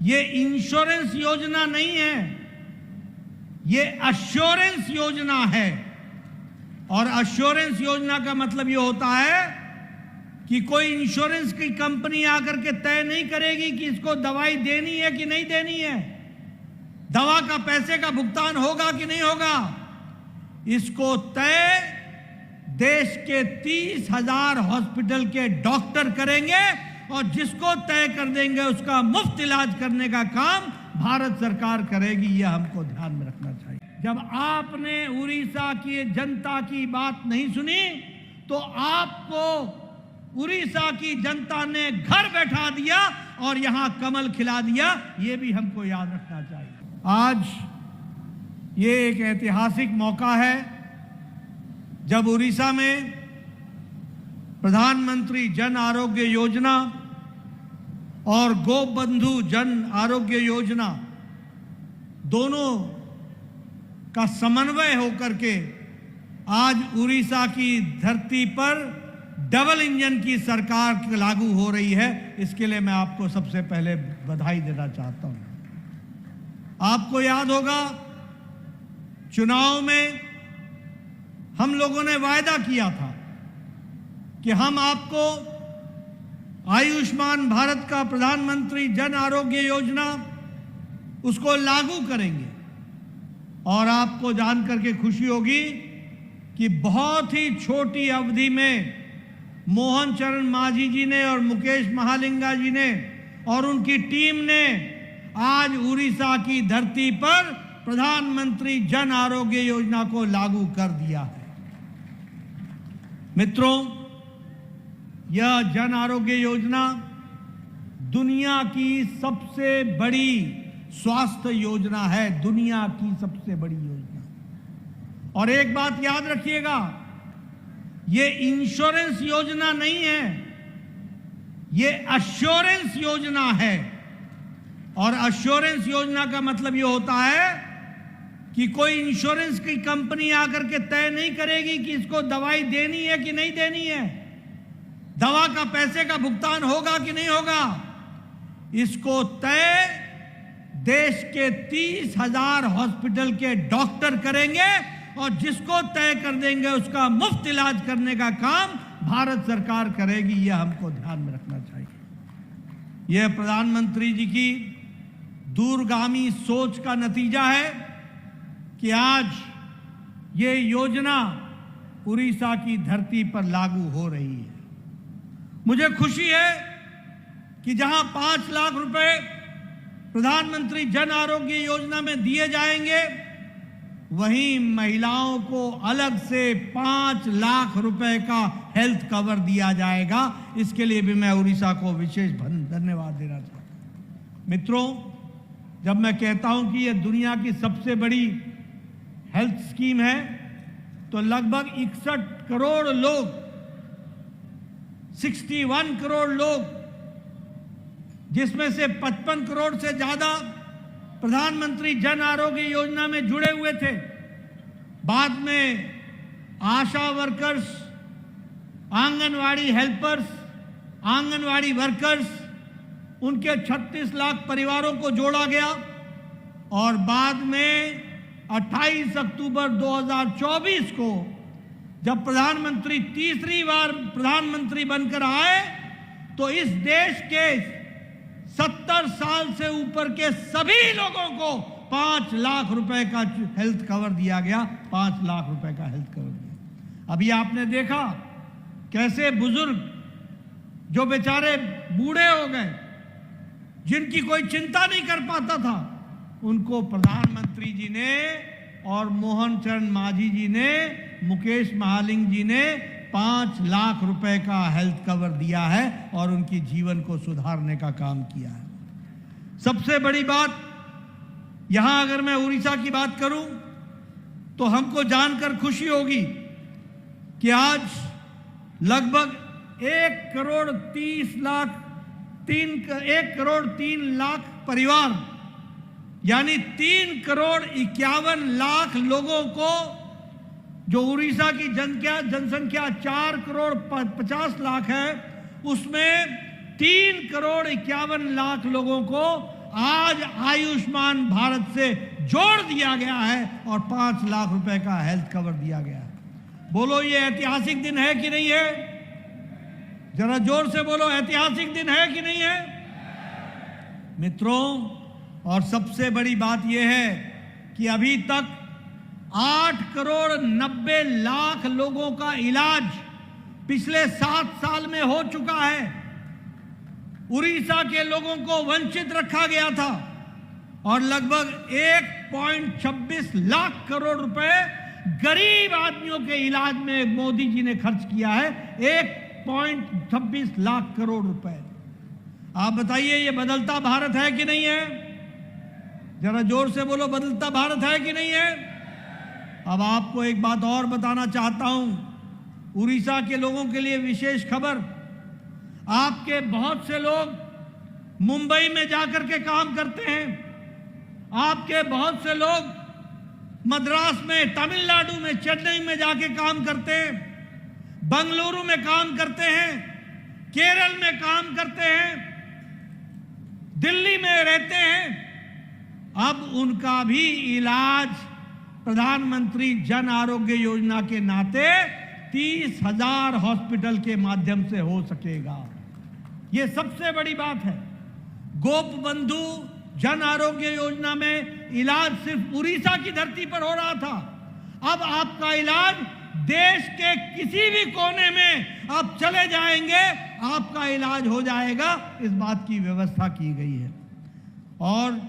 ये इंश्योरेंस योजना नहीं है, ये अश्योरेंस योजना है। और अश्योरेंस योजना का मतलब ये होता है कि कोई इंश्योरेंस की कंपनी आकर के तय नहीं करेगी कि इसको दवाई देनी है कि नहीं देनी है, दवा का पैसे का भुगतान होगा कि नहीं होगा। इसको तय देश के 30,000 हॉस्पिटल के डॉक्टर करेंगे और जिसको तय कर देंगे उसका मुफ्त इलाज करने का काम भारत सरकार करेगी। यह हमको ध्यान में रखना चाहिए। जब आपने उड़ीसा की जनता की बात नहीं सुनी तो आपको उड़ीसा की जनता ने घर बैठा दिया और यहां कमल खिला दिया। यह भी हमको याद रखना चाहिए। आज ये एक ऐतिहासिक मौका है जब उड़ीसा में प्रधानमंत्री जन आरोग्य योजना और गोबंधु जन आरोग्य योजना दोनों का समन्वय होकर के आज उड़ीसा की धरती पर डबल इंजन की सरकार लागू हो रही है। इसके लिए मैं आपको सबसे पहले बधाई देना चाहता हूं। आपको याद होगा चुनाव में हम लोगों ने वायदा किया था कि हम आपको आयुष्मान भारत का प्रधानमंत्री जन आरोग्य योजना उसको लागू करेंगे। और आपको जानकर के खुशी होगी कि बहुत ही छोटी अवधि में मोहन चरण मांझी जी ने और मुकेश महालिंगा जी ने और उनकी टीम ने आज उड़ीसा की धरती पर प्रधानमंत्री जन आरोग्य योजना को लागू कर दिया है। मित्रों, यह जन आरोग्य योजना दुनिया की सबसे बड़ी स्वास्थ्य योजना है, दुनिया की सबसे बड़ी योजना। और एक बात याद रखिएगा, यह इंश्योरेंस योजना नहीं है, यह अश्योरेंस योजना है। और अश्योरेंस योजना का मतलब यह होता है कि कोई इंश्योरेंस की कंपनी आकर के तय नहीं करेगी कि इसको दवाई देनी है कि नहीं देनी है, दवा का पैसे का भुगतान होगा कि नहीं होगा। इसको तय देश के 30,000 हॉस्पिटल के डॉक्टर करेंगे और जिसको तय कर देंगे उसका मुफ्त इलाज करने का काम भारत सरकार करेगी। यह हमको ध्यान में रखना चाहिए। यह प्रधानमंत्री जी की दूरगामी सोच का नतीजा है कि आज ये योजना उड़ीसा की धरती पर लागू हो रही है। मुझे खुशी है कि जहां 5 लाख रुपए प्रधानमंत्री जन आरोग्य योजना में दिए जाएंगे, वहीं महिलाओं को अलग से 5 लाख रुपए का हेल्थ कवर दिया जाएगा। इसके लिए भी मैं उड़ीसा को विशेष धन्यवाद देना चाहता हूं। मित्रों, जब मैं कहता हूं कि यह दुनिया की सबसे बड़ी हेल्थ स्कीम है तो लगभग 61 करोड़ लोग, 61 करोड़ लोग, जिसमें से 55 करोड़ से ज्यादा प्रधानमंत्री जन आरोग्य योजना में जुड़े हुए थे। बाद में ASHA workers, anganwadi helpers, anganwadi workers, उनके 36 लाख परिवारों को जोड़ा गया और बाद में 28 अक्टूबर 2024 को जब प्रधानमंत्री तीसरी बार प्रधानमंत्री बनकर आए तो इस देश के 70 साल से ऊपर के सभी लोगों को 5 लाख रुपए का हेल्थ कवर दिया गया। 5 लाख रुपए का हेल्थ कवर दिया। अभी आपने देखा कैसे बुजुर्ग जो बेचारे बूढ़े हो गए, जिनकी कोई चिंता नहीं कर पाता था, उनको प्रधानमंत्री जी ने और मोहन चरण मांझी जी ने, मुकेश महालिंग जी ने 5 लाख रुपए का हेल्थ कवर दिया है और उनकी जीवन को सुधारने का काम किया है। सबसे बड़ी बात यहां अगर मैं उड़ीसा की बात करूं तो हमको जानकर खुशी होगी कि आज लगभग 1 करोड़ 3 लाख परिवार, यानी 3 करोड़ 51 लाख लोगों को, जो उड़ीसा की जनसंख्या 4 करोड़ 50 लाख है, उसमें 3 करोड़ 51 लाख लोगों को आज आयुष्मान भारत से जोड़ दिया गया है और 5 लाख रुपए का हेल्थ कवर दिया गया है। बोलो ये ऐतिहासिक दिन है कि नहीं है? जरा जोर से बोलो, ऐतिहासिक दिन है कि नहीं है? मित्रों, और सबसे बड़ी बात यह है कि अभी तक 8 करोड़ 90 लाख लोगों का इलाज पिछले 7 साल में हो चुका है। उड़ीसा के लोगों को वंचित रखा गया था और लगभग 1.26 लाख करोड़ रुपए गरीब आदमियों के इलाज में मोदी जी ने खर्च किया है। 1.26 लाख करोड़ रुपए। आप बताइए, ये बदलता भारत है कि नहीं है? जरा जोर से बोलो, बदलता भारत है कि नहीं है? अब आपको एक बात और बताना चाहता हूं। उड़ीसा के लोगों के लिए विशेष खबर। आपके बहुत से लोग मुंबई में जाकर के काम करते हैं। आपके बहुत से लोग मद्रास में, तमिलनाडु में, चेन्नई में जाके काम करते हैं, बंगलुरु में काम करते हैं, केरल में काम करते हैं, दिल्ली में रहते हैं। अब उनका भी इलाज प्रधानमंत्री जन आरोग्य योजना के नाते 30,000 हॉस्पिटल के माध्यम से हो सकेगा। यह सबसे बड़ी बात है। गोप बंधु जन आरोग्य योजना में इलाज सिर्फ उड़ीसा की धरती पर हो रहा था। अब आपका इलाज देश के किसी भी कोने में आप चले जाएंगे, आपका इलाज हो जाएगा। इस बात की व्यवस्था की गई है। और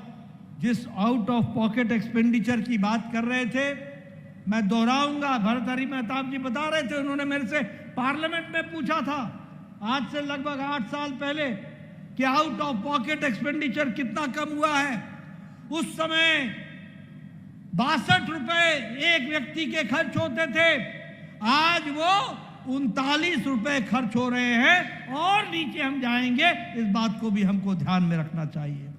जिस आउट ऑफ पॉकेट एक्सपेंडिचर की बात कर रहे थे, मैं दोहराऊंगा। भर्तृहरि मेहताब जी बता रहे थे, उन्होंने मेरे से पार्लियामेंट में पूछा था आज से लगभग 8 साल पहले कि आउट ऑफ पॉकेट एक्सपेंडिचर कितना कम हुआ है। उस समय 62 रुपए एक व्यक्ति के खर्च होते थे, आज वो 39 रुपए खर्च हो रहे हैं और नीचे हम जाएंगे। इस बात को भी हमको ध्यान में रखना चाहिए।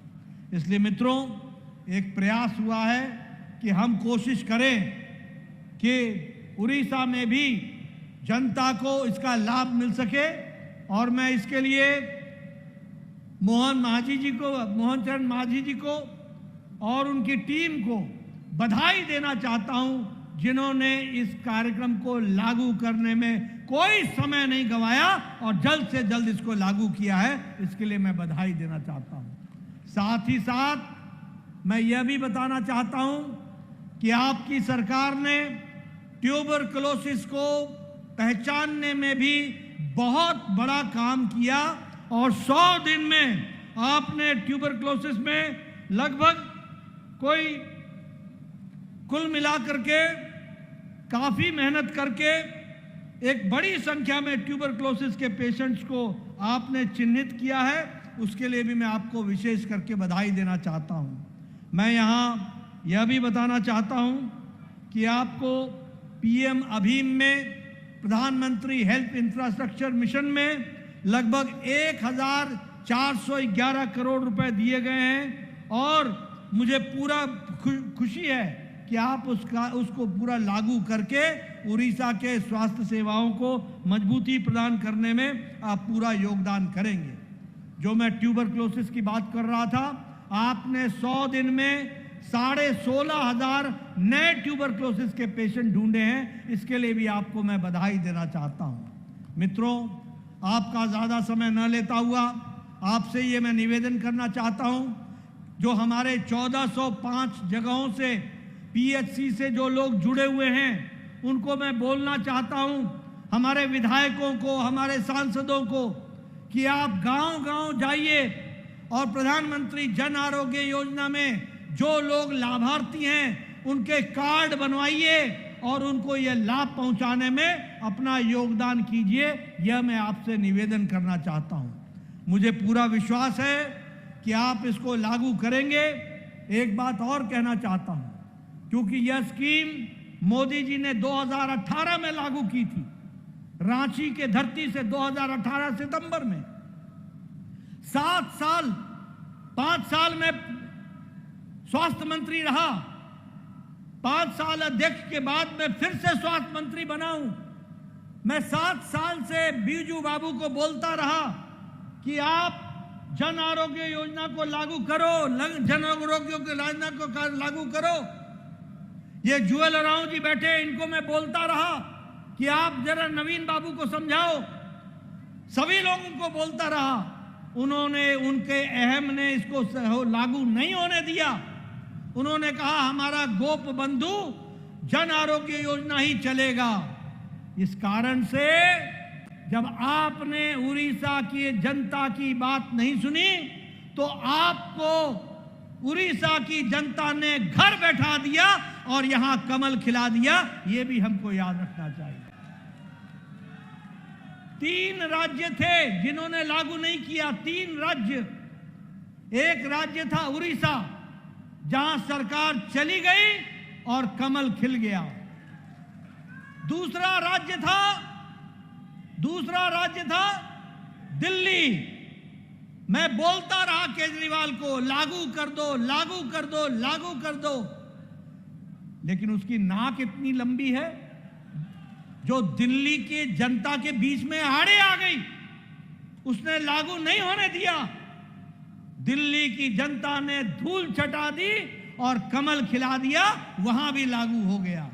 इसलिए मित्रों, एक प्रयास हुआ है कि हम कोशिश करें कि उड़ीसा में भी जनता को इसका लाभ मिल सके। और मैं इसके लिए मोहन चरण मांझी जी को और उनकी टीम को बधाई देना चाहता हूं, जिन्होंने इस कार्यक्रम को लागू करने में कोई समय नहीं गंवाया और जल्द से जल्द इसको लागू किया है। इसके लिए मैं बधाई देना चाहता हूं। साथ ही साथ मैं यह भी बताना चाहता हूं कि आपकी सरकार ने ट्यूबरकुलोसिस को पहचानने में भी बहुत बड़ा काम किया और 100 दिन में आपने ट्यूबरकुलोसिस में लगभग कोई कुल मिलाकर के काफी मेहनत करके एक बड़ी संख्या में ट्यूबरकुलोसिस के पेशेंट्स को आपने चिन्हित किया है। उसके लिए भी मैं आपको विशेष करके बधाई देना चाहता हूं। मैं यहां यह भी बताना चाहता हूं कि आपको पीएम अभीम में, प्रधानमंत्री हेल्थ इंफ्रास्ट्रक्चर मिशन में लगभग 1,411 करोड़ रुपए दिए गए हैं और मुझे पूरा खुशी है कि आप उसको पूरा लागू करके उड़ीसा के स्वास्थ्य सेवाओं को मजबूती प्रदान करने में आप पूरा योगदान करेंगे। जो मैं ट्यूबरकुलोसिस की बात कर रहा था, आपने 100 दिन में 16,500 नए ट्यूबरकुलोसिस के पेशेंट ढूंढे हैं। इसके लिए भी आपको मैं बधाई देना चाहता हूं। मित्रों, आपका ज्यादा समय न लेता हुआ आपसे ये मैं निवेदन करना चाहता हूं, जो हमारे 1405 जगहों से पीएचसी से जो लोग जुड़े हुए हैं उनको मैं बोलना चाहता हूं, हमारे विधायकों को, हमारे सांसदों को, कि आप गांव-गांव जाइए और प्रधानमंत्री जन आरोग्य योजना में जो लोग लाभार्थी हैं उनके कार्ड बनवाइए और उनको यह लाभ पहुंचाने में अपना योगदान कीजिए। यह मैं आपसे निवेदन करना चाहता हूं। मुझे पूरा विश्वास है कि आप इसको लागू करेंगे। एक बात और कहना चाहता हूं, क्योंकि यह स्कीम मोदी जी ने 2018 में लागू की थी, रांची के धरती से 2018 सितंबर में। 7 साल 5 साल में स्वास्थ्य मंत्री रहा, 5 साल अध्यक्ष के बाद मैं फिर से स्वास्थ्य मंत्री बना हूं। मैं 7 साल से बीजू बाबू को बोलता रहा कि आप जन आरोग्य योजना को लागू करो, जन आरोग्य योजना को लागू करो। ये जुएल राव जी बैठे, इनको मैं बोलता रहा कि आप जरा नवीन बाबू को समझाओ, सभी लोगों को बोलता रहा। उन्होंने, उनके अहम ने इसको लागू नहीं होने दिया। उन्होंने कहा हमारा गोप बंधु जन आरोग्य योजना ही चलेगा। इस कारण से जब आपने उड़ीसा की जनता की बात नहीं सुनी तो आपको उड़ीसा की जनता ने घर बैठा दिया और यहां कमल खिला दिया। यह भी हमको याद रखना चाहिए। 3 राज्य थे जिन्होंने लागू नहीं किया, 3 राज्य। एक राज्य था उड़ीसा, जहां सरकार चली गई और कमल खिल गया। दूसरा राज्य था दिल्ली। मैं बोलता रहा केजरीवाल को लागू कर दो, लागू कर दो, लागू कर दो, लेकिन उसकी नाक इतनी लंबी है जो दिल्ली की जनता के बीच में आड़े आ गई। उसने लागू नहीं होने दिया। दिल्ली की जनता ने धूल चटा दी और कमल खिला दिया, वहां भी लागू हो गया।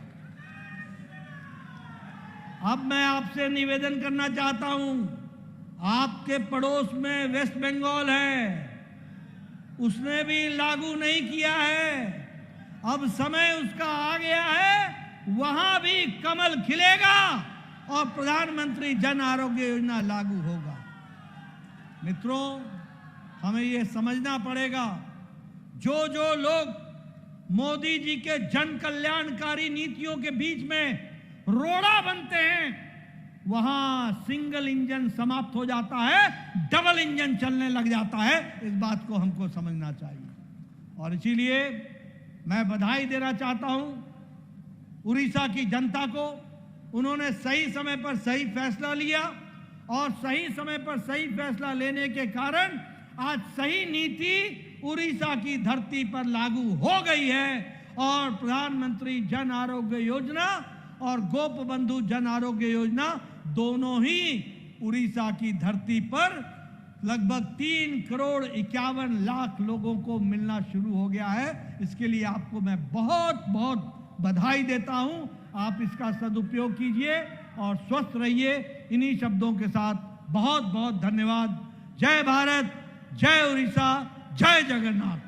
अब मैं आपसे निवेदन करना चाहता हूं, आपके पड़ोस में वेस्ट बंगाल है, उसने भी लागू नहीं किया है। अब समय उसका आ गया है, वहां भी कमल खिलेगा और प्रधानमंत्री जन आरोग्य योजना लागू होगा। मित्रों, हमें यह समझना पड़ेगा, जो जो लोग मोदी जी के जन कल्याणकारी नीतियों के बीच में रोड़ा बनते हैं, वहां सिंगल इंजन समाप्त हो जाता है, डबल इंजन चलने लग जाता है। इस बात को हमको समझना चाहिए। और इसीलिए मैं बधाई देना चाहता हूं उड़ीसा की जनता को। उन्होंने सही समय पर सही फैसला लिया और सही समय पर सही फैसला लेने के कारण आज सही नीति उड़ीसा की धरती पर लागू हो गई है और प्रधानमंत्री जन आरोग्य योजना और गोप बंधु जन आरोग्य योजना दोनों ही उड़ीसा की धरती पर लगभग 3 करोड़ 51 लाख लोगों को मिलना शुरू हो गया है। इसके लिए आपको मैं बहुत बहुत बधाई देता हूं। आप इसका सदुपयोग कीजिए और स्वस्थ रहिए। इन्हीं शब्दों के साथ बहुत बहुत धन्यवाद। जय भारत, जय उड़ीसा, जय जगन्नाथ।